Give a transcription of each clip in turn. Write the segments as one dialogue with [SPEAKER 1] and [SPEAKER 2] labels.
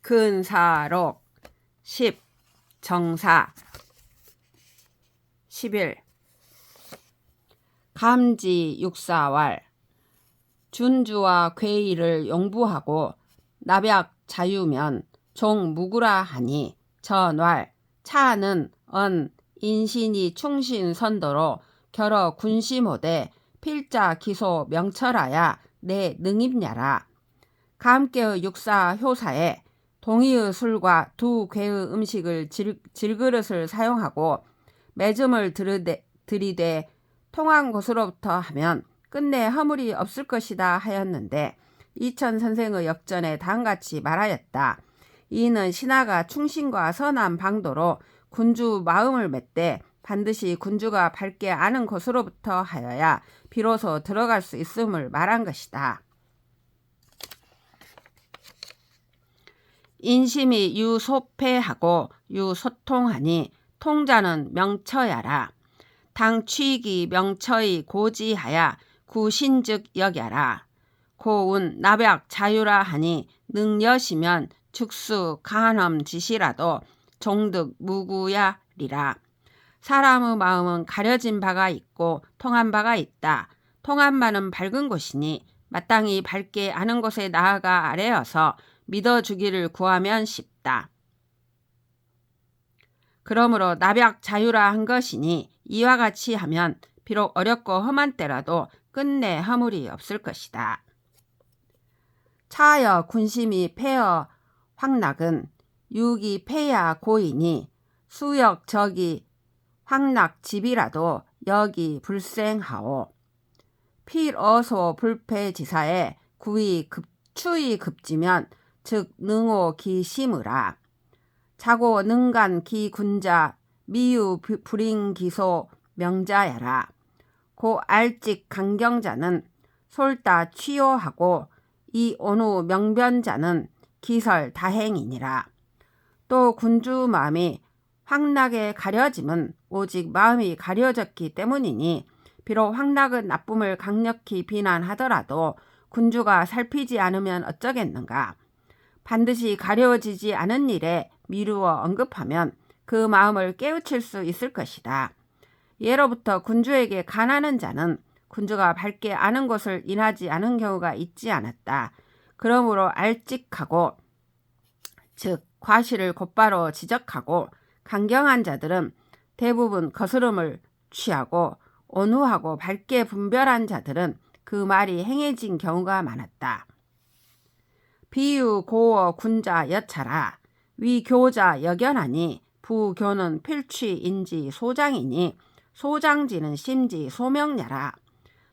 [SPEAKER 1] 근사록 10. 정사 11. 감지 육사왈 준주와 괴의를 용부하고 나벽 자유면 종 무구라 하니 전왈 차는 언 인신이 충신 선도로 결어 군시모대 필자 기소 명철하야 내 능입냐라. 감께의 육사 효사에 동의의 술과 두 괴의 음식을 질그릇을 사용하고 매점을 들이대 통한 곳으로부터 하면 끝내 허물이 없을 것이다 하였는데 이천 선생의 역전에 다음같이 말하였다. 이는 신하가 충신과 선한 방도로 군주 마음을 맺되 반드시 군주가 밝게 아는 곳으로부터 하여야 비로소 들어갈 수 있음을 말한 것이다. 인심이 유소패하고 유소통하니 통자는 명처야라. 당취기 명처의 고지하야 구신즉 여겨라. 고운 나벽 자유라 하니 능여시면 즉수 간엄지시라도 종득 무구야리라. 사람의 마음은 가려진 바가 있고 통한 바가 있다. 통한 바는 밝은 곳이니 마땅히 밝게 아는 곳에 나아가 아래어서 믿어주기를 구하면 쉽다. 그러므로 나벽 자유라 한 것이니 이와 같이 하면 비록 어렵고 험한 때라도 끝내 허물이 없을 것이다. 차여 군심이 폐어 황락은 육이 폐야 고이니 수역 적이 황락 집이라도 여기 불생하오. 필어소 불패지사에 구이 추이 급지면 즉 능오 기심으라. 자고 능간 기군자 미유 불인기소 명자야라. 고 알직 강경자는 솔다 취요하고 이 온후 명변자는 기설 다행이니라. 또 군주 마음이 황락에 가려짐은 오직 마음이 가려졌기 때문이니 비록 황락은 나쁨을 강력히 비난하더라도 군주가 살피지 않으면 어쩌겠는가. 반드시 가려지지 않은 일에 미루어 언급하면 그 마음을 깨우칠 수 있을 것이다. 예로부터 군주에게 간하는 자는 군주가 밝게 아는 것을 인하지 않은 경우가 있지 않았다. 그러므로 알직하고 즉 과실을 곧바로 지적하고 강경한 자들은 대부분 거스름을 취하고 온후하고 밝게 분별한 자들은 그 말이 행해진 경우가 많았다. 비유 고어 군자 여차라. 위교자 여견하니 부교는 필취인지 소장이니 소장지는 심지 소명야라.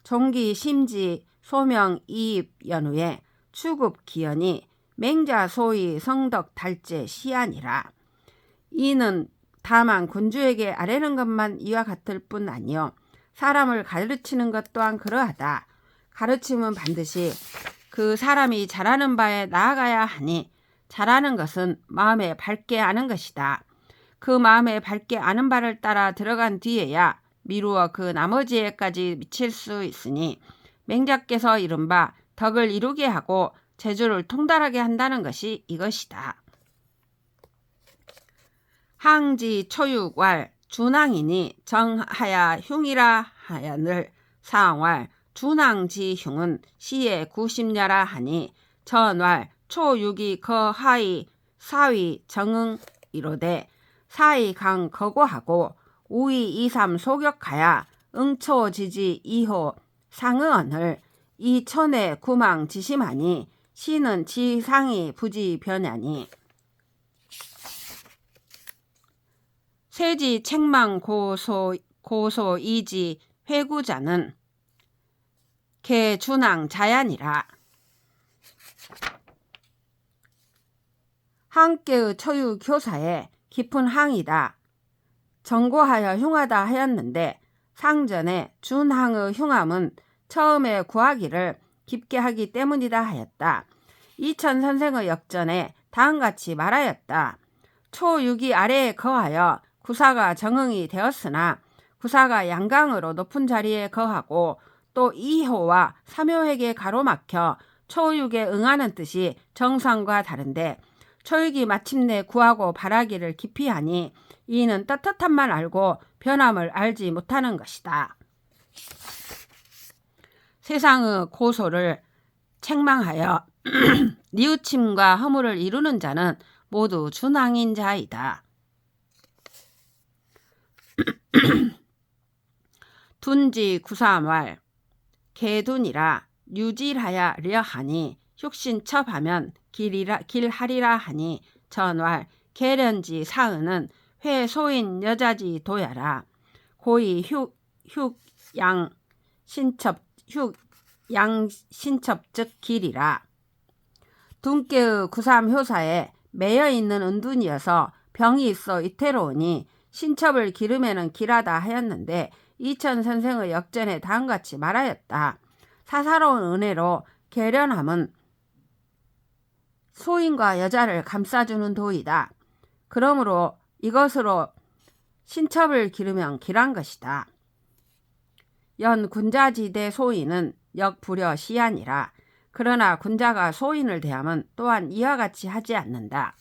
[SPEAKER 1] 종기 심지 소명 이입 연후에 추급 기연이 맹자 소위 성덕 달제 시안이라. 이는 다만 군주에게 아뢰는 것만 이와 같을 뿐 아니요 사람을 가르치는 것 또한 그러하다. 가르침은 반드시 그 사람이 잘하는 바에 나아가야 하니 잘하는 것은 마음에 밝게 아는 것이다. 그 마음에 밝게 아는 바를 따라 들어간 뒤에야 미루어 그 나머지에까지 미칠 수 있으니 맹자께서 이른바 덕을 이루게 하고 재주를 통달하게 한다는 것이 이것이다. 항지 초육왈 준항이니 정하야 흉이라 하야늘 상왈 준항지흉은 시에 구심야라 하니 전왈 초육이 거하이 사위 정응 이로되 사이 강 거고하고 우이 이삼 소격하야 응초지지 이호 상의언을 이천에 구망 지심하니 시는 지상이 부지 변하니 세지 책망 고소 이지 회구자는 개준항 자연이라. 항께의 초유 교사에 깊은 항이다. 정고하여 흉하다 하였는데 상전에 준항의 흉함은 처음에 구하기를 깊게 하기 때문이다 하였다. 이천 선생의 역전에 다음같이 말하였다. 초육이 아래에 거하여 구사가 정응이 되었으나 구사가 양강으로 높은 자리에 거하고 또 2호와 3호에게 가로막혀 초육에 응하는 뜻이 정상과 다른데 초육이 마침내 구하고 바라기를 깊이 하니 이는 떳떳함만 알고 변함을 알지 못하는 것이다. 세상의 고소를 책망하여 뉘우침과 허물을 이루는 자는 모두 준왕인 자이다. 둔지 구사말 개둔이라 유질하야려 하니 흉신첩하면 길하리라 하니 전왈 계련지 사은은 회소인 여자지 도야라. 고이 흉양 신첩 즉 길이라. 둔께의 구삼효사에 매여있는 은둔이어서 병이 있어 이태로우니 신첩을 기르면은 길하다 하였는데 이천선생의 역전에 다음같이 말하였다. 사사로운 은혜로 계련함은 소인과 여자를 감싸주는 도이다. 그러므로 이것으로 신첩을 기르면 길한 것이다. 연 군자지대 소인은 역불여 시안이라. 그러나 군자가 소인을 대하면 또한 이와 같이 하지 않는다.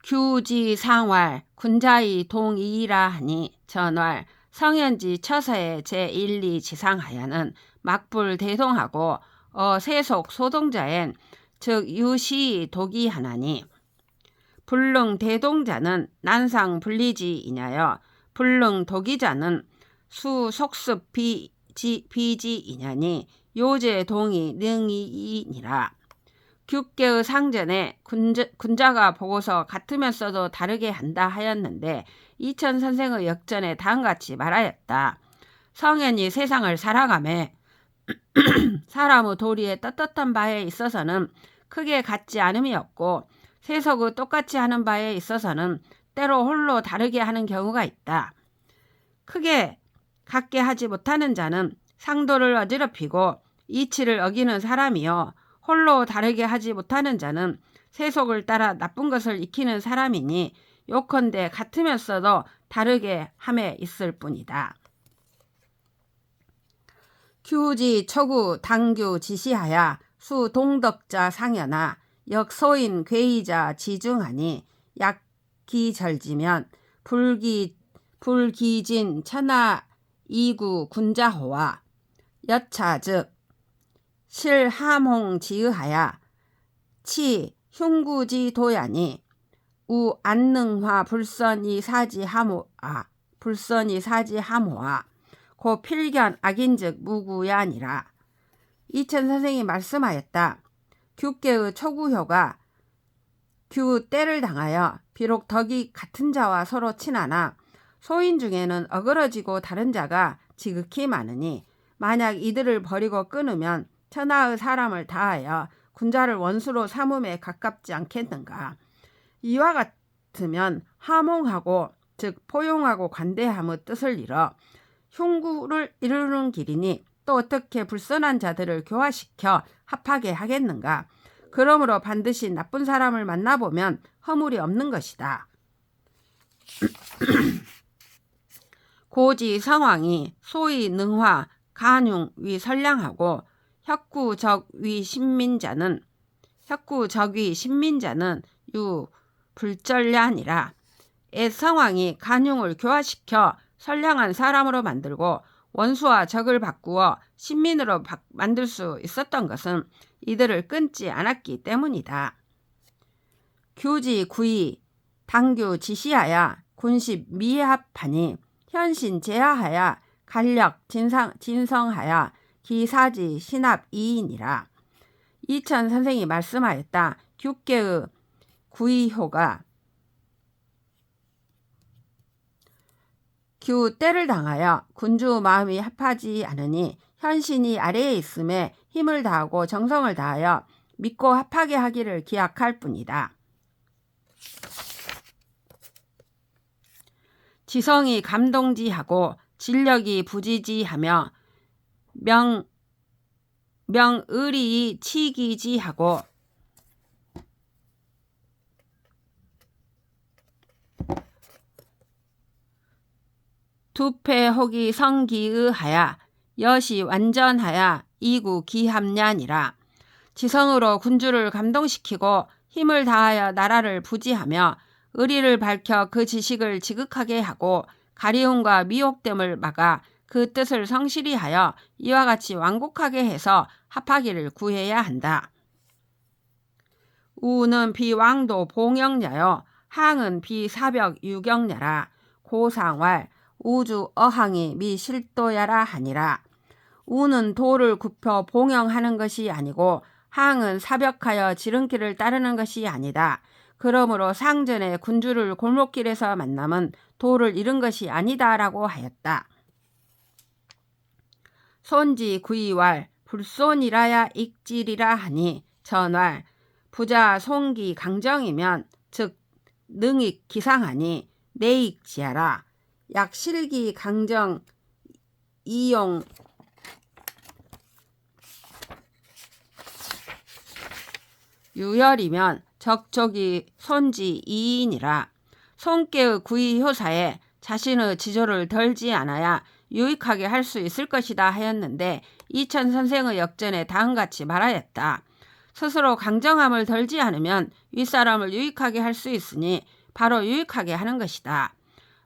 [SPEAKER 1] 규지상왈 군자의 동이이라 하니 전왈 성현지 처서의 제1, 2 지상하여는 막불 대동하고 세속 소동자엔 즉 유시 독이 하나니 불능 대동자는 난상 불리지이냐여 불능 독이자는 수속습 비지이냐니 요제 동이 능이이니라. 규께의 상전에 군자가 보고서 같으면서도 다르게 한다 하였는데 이천선생의 역전에 다음같이 말하였다. 성현이 세상을 살아가매 사람의 도리에 떳떳한 바에 있어서는 크게 같지 않음이 없고 세속의 똑같이 하는 바에 있어서는 때로 홀로 다르게 하는 경우가 있다. 크게 같게 하지 못하는 자는 상도를 어지럽히고 이치를 어기는 사람이요 홀로 다르게 하지 못하는 자는 세속을 따라 나쁜 것을 익히는 사람이니 요컨대 같으면서도 다르게 함에 있을 뿐이다. 규지 초구 당규 지시하야 수동덕자 상여나 역소인 괴이자 지중하니 약기절지면 불기진 천하 이구 군자호와 여차 즉 실함홍 지으하야 치 흉구지 도야니 우 안능화 불선이 사지하모아 고 필견 악인즉 무구야니라. 이천선생이 말씀하였다. 규께의 초구효가 규 때를 당하여 비록 덕이 같은 자와 서로 친하나 소인 중에는 어그러지고 다른 자가 지극히 많으니 만약 이들을 버리고 끊으면 천하의 사람을 다하여 군자를 원수로 삼음에 가깝지 않겠는가. 이와 같으면 함홍하고 즉 포용하고 관대함의 뜻을 잃어 흉구를 이루는 길이니 또 어떻게 불선한 자들을 교화시켜 합하게 하겠는가. 그러므로 반드시 나쁜 사람을 만나보면 허물이 없는 것이다. 고지 성왕이 소위 능화 간흉 위 선량하고 혁구적위 신민자는 유 불절량이라. 옛 성왕이 간흉을 교화시켜 선량한 사람으로 만들고 원수와 적을 바꾸어 신민으로 만들 수 있었던 것은 이들을 끊지 않았기 때문이다. 규지 구이 당규 지시하여 군십 미합하니 현신 제하하여 간력 진성하여 기사지 신합 이인이라. 이천 선생이 말씀하였다. 규께의 구이효가 규 때를 당하여 군주 마음이 합하지 않으니 현신이 아래에 있음에 힘을 다하고 정성을 다하여 믿고 합하게 하기를 기약할 뿐이다. 지성이 감동지하고 진력이 부지지하며 명의리 치기지하고 두패혹이 성기의하야 여시 완전하야 이구 기함냐니라. 지성으로 군주를 감동시키고 힘을 다하여 나라를 부지하며 의리를 밝혀 그 지식을 지극하게 하고 가리움과 미혹됨을 막아 그 뜻을 성실히 하여 이와 같이 완곡하게 해서 합하기를 구해야 한다. 우는 비왕도 봉영야요 항은 비사벽 유경야라. 고상왈 우주 어항이 미실도야라 하니라. 우는 도를 굽혀 봉영하는 것이 아니고 항은 사벽하여 지름길을 따르는 것이 아니다. 그러므로 상전에 군주를 골목길에서 만남은 도를 잃은 것이 아니다라고 하였다. 손지 구이왈 불손이라야 익질이라 하니 전왈 부자 송기 강정이면 즉 능익 기상하니 내익지하라. 약실기 강정 이용 유열이면 적족이 손지 이인이라. 손께의 구이 효사에 자신의 지조를 덜지 않아야 유익하게 할 수 있을 것이다 하였는데 이천 선생의 역전에 다음같이 말하였다. 스스로 강정함을 덜지 않으면 윗사람을 유익하게 할 수 있으니 바로 유익하게 하는 것이다.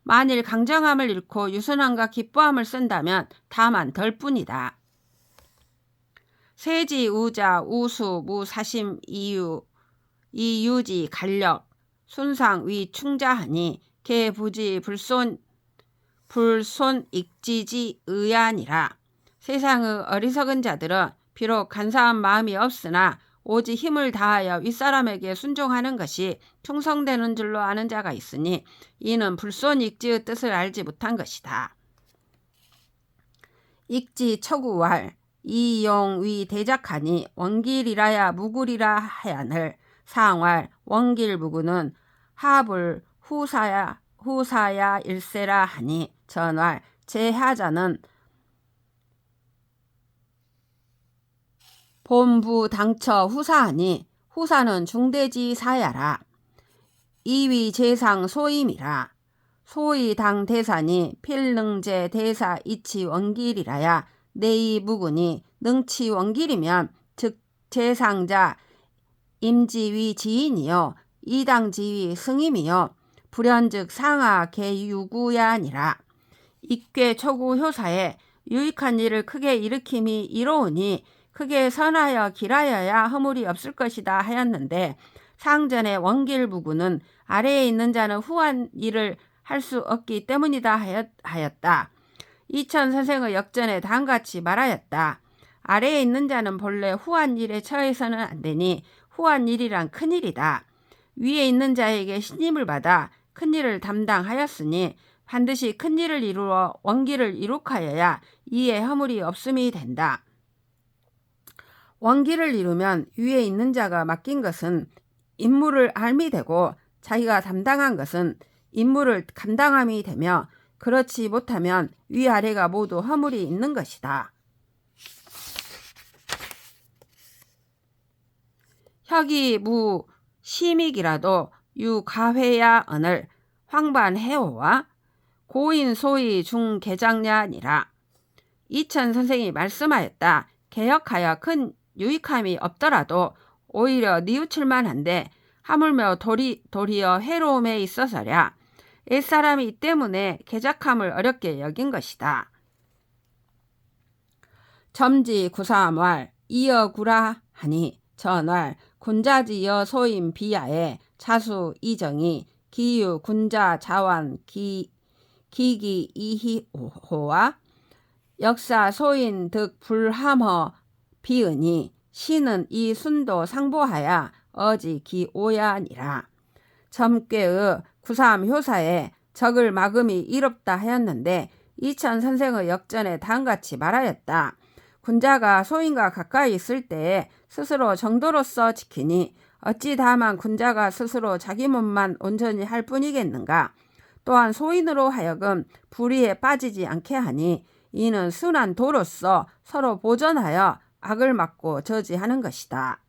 [SPEAKER 1] 만일 강정함을 잃고 유순함과 기뻐함을 쓴다면 다만 덜 뿐이다. 세지 우자 우수 무사심 이유지 간력 순상 위 충자하니 개부지 불손 익지지 의안이라. 세상의 어리석은 자들은 비록 간사한 마음이 없으나 오직 힘을 다하여 윗사람에게 순종하는 것이 충성되는 줄로 아는 자가 있으니 이는 불손 익지의 뜻을 알지 못한 것이다. 익지 처구왈 이용 위 대작하니 원길이라야 무굴이라 하야늘. 상왈 원길 무구는 하불 후사야 일세라 하니 전왈 제하자는 본부 당처 후사하니 후사는 중대지 사야라. 이위 제상 소임이라. 소위 당 대사니 필능제 대사 이치 원길이라야. 내이 무군이 능치 원길이면 즉 제상자 임지위 지인이요 이당 지위 승임이요 불현즉 상하 개유구야니라. 입괴 초구 효사에 유익한 일을 크게 일으킴이 이로우니 크게 선하여 길하여야 허물이 없을 것이다 하였는데 상전의 원길무구는 아래에 있는 자는 후한 일을 할 수 없기 때문이다 하였다. 이천 선생의 역전에 다음같이 말하였다. 아래에 있는 자는 본래 후한 일에 처해서는 안 되니 후한 일이란 큰일이다. 위에 있는 자에게 신임을 받아 큰일을 담당하였으니 반드시 큰일을 이루어 원기를 이룩하여야 이에 허물이 없음이 된다. 원기를 이루면 위에 있는 자가 맡긴 것은 임무를 알미 되고 자기가 담당한 것은 임무를 감당함이 되며 그렇지 못하면 위아래가 모두 허물이 있는 것이다. 혁이 무 심익이라도 유가회야 언을 황반해오와 고인 소위 중개장냐니라. 이천 선생이 말씀하였다. 개혁하여 큰 유익함이 없더라도 오히려 뉘우칠만 한데 하물며 도리어 해로움에 있어서랴. 옛사람이 이 때문에 개작함을 어렵게 여긴 것이다. 점지 구사암왈 이어구라 하니 전왈 군자지여 소임 비야에 차수 이정이 기유 군자 자완 기기 이희호와 역사 소인 득 불함허 비으니 시는 이 순도 상보하야 어지 기오야니라. 점괘의 구사암 효사에 적을 막음이 이롭다 하였는데 이천 선생의 역전에 다음같이 말하였다. 군자가 소인과 가까이 있을 때에 스스로 정도로서 지키니 어찌 다만 군자가 스스로 자기 몸만 온전히 할 뿐이겠는가. 또한 소인으로 하여금 불의에 빠지지 않게 하니 이는 순한 도로서 서로 보전하여 악을 막고 저지하는 것이다.